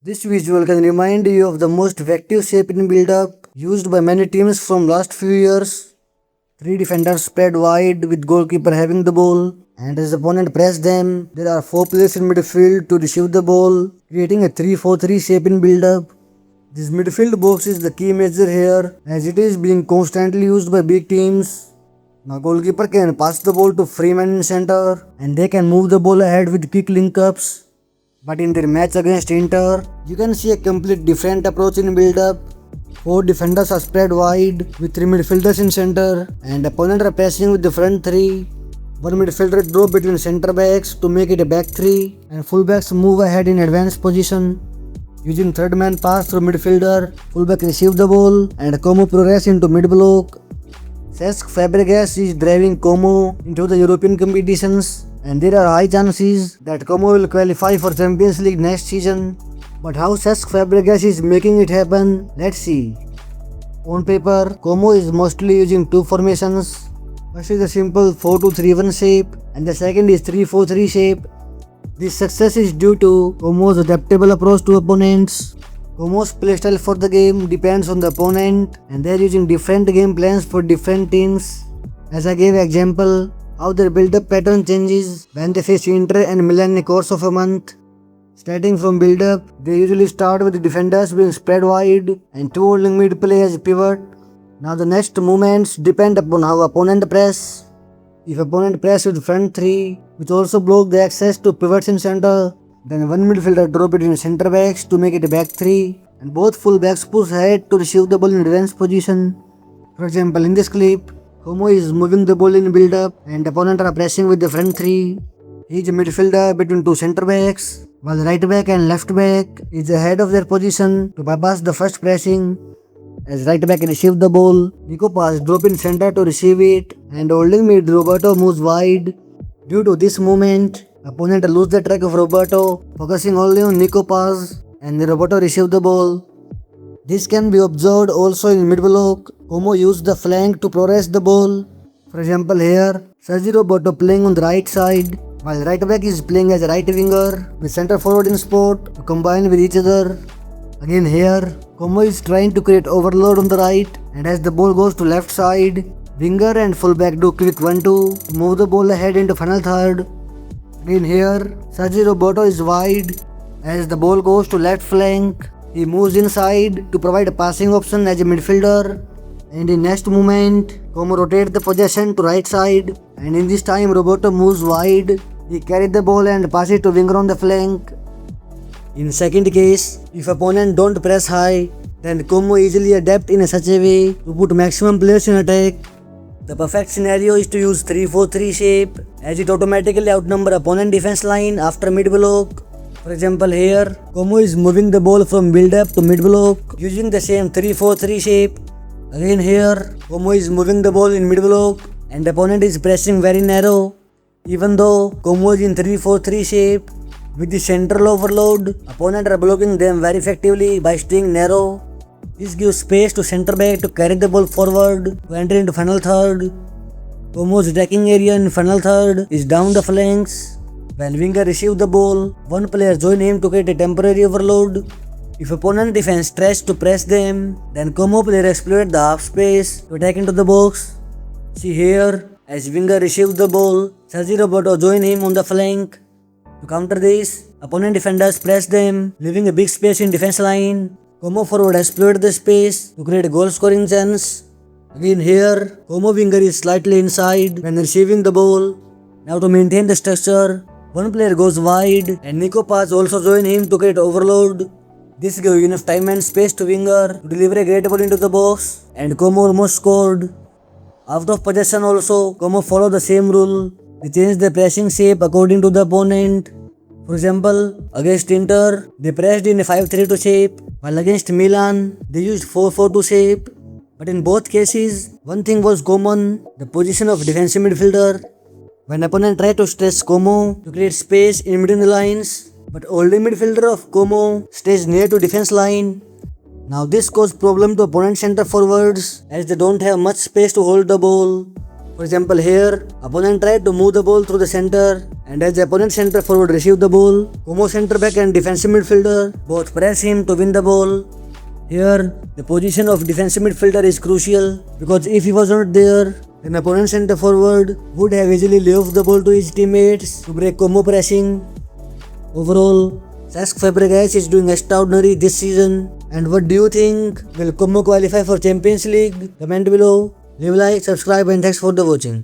This visual can remind you of the most effective shape in build-up used by many teams from last few years. Three defenders spread wide with goalkeeper having the ball, and as opponent press them, there are four players in midfield to receive the ball, creating a 3-4-3 shape in build-up. This midfield box is the key measure here as it is being constantly used by big teams. Now goalkeeper can pass the ball to free man in center and they can move the ball ahead with quick link-ups. But in their match against Inter, you can see a complete different approach in build-up. Four defenders are spread wide with three midfielders in center and opponent are pressing with the front three. One midfielder drop between center backs to make it a back three and fullbacks move ahead in advanced position. Using third man pass through midfielder, fullback receive the ball and Como progress into mid block. Cesc Fabregas is driving Como into the European competitions and there are high chances that Como will qualify for Champions League next season. But how Cesc Fabregas is making it happen, let's see. On paper, Como is mostly using two formations. First is a simple 4-2-3-1 shape and the second is 3-4-3 shape. This success is due to Como's adaptable approach to opponents. Como's playstyle for the game depends on the opponent and they are using different game plans for different teams. As I gave example, how their build-up pattern changes when they face Inter and Milan in the course of a month. Starting from build-up, they usually start with the defenders being spread wide and two holding mid play as pivot. Now the next movements depend upon how opponent press. If opponent press with front three, which also block the access to pivots in center, then one midfielder drop between center backs to make it a back three, and both full backs push ahead to receive the ball in defense position. For example, in this clip, Como is moving the ball in build-up and opponent are pressing with the front three. He is a midfielder between two center backs, while right back and left back is ahead of their position to bypass the first pressing. As right back receives the ball, Nico pass drop in center to receive it and holding mid Roberto moves wide. Due to this movement, opponent lose the track of Roberto, focusing only on Nico pass and Roberto receive the ball. This can be observed also in mid block. Como used the flank to progress the ball. For example here, Sergio Roberto playing on the right side, while right back is playing as a right winger with center forward in spot to combine with each other. Again here, Como is trying to create overload on the right and as the ball goes to left side, winger and fullback do quick 1-2 to move the ball ahead into final third. Again here, Sergio Roberto is wide. As the ball goes to left flank, he moves inside to provide a passing option as a midfielder. And in next movement, Como rotates the possession to right side and in this time Roberto moves wide. He carried the ball and passes it to winger on the flank. In second case, if opponent don't press high, then Como easily adapt in such a way to put maximum players in attack. The perfect scenario is to use 3-4-3 shape as it automatically outnumber opponent defense line after mid block. For example here, Como is moving the ball from build-up to mid block using the same 3-4-3 shape. Again here, Como is moving the ball in mid block and opponent is pressing very narrow. Even though Como is in 3-4-3 shape, with the central overload, opponent are blocking them very effectively by staying narrow. This gives space to center back to carry the ball forward to enter into final third. Como's attacking area in final third is down the flanks. When winger receive the ball, one player join him to create a temporary overload. If opponent defense tries to press them, then Como player exploit the half space to attack into the box. See here, as winger receives the ball, Sergio Roberto join him on the flank. To counter this, opponent defenders press them, leaving a big space in defense line. Como forward exploit the space to create a goal scoring chance. Again here, Como winger is slightly inside when receiving the ball. Now to maintain the structure, one player goes wide and Nico pass also join him to create overload. This gives enough time and space to winger to deliver a great ball into the box and Como almost scored. Out of possession also, Como follow the same rule. They change the pressing shape according to the opponent. For example, against Inter, they pressed in a 5-3-2 shape, while against Milan, they used 4-4-2 shape. But in both cases, one thing was common, the position of defensive midfielder. When opponent tried to stress Como to create space in between the lines, but only midfielder of Como stays near to defense line. Now this caused problem to opponent center forwards as they don't have much space to hold the ball. For example, here, opponent tried to move the ball through the center, and as the opponent center forward received the ball, Como center back and defensive midfielder both press him to win the ball. Here, the position of defensive midfielder is crucial because if he was not there, then opponent center forward would have easily left the ball to his teammates to break Como pressing. Overall, Cesc Fabregas is doing extraordinary this season. And what do you think? Will Como qualify for Champions League? Comment below. Leave a like, subscribe, and thanks for the watching.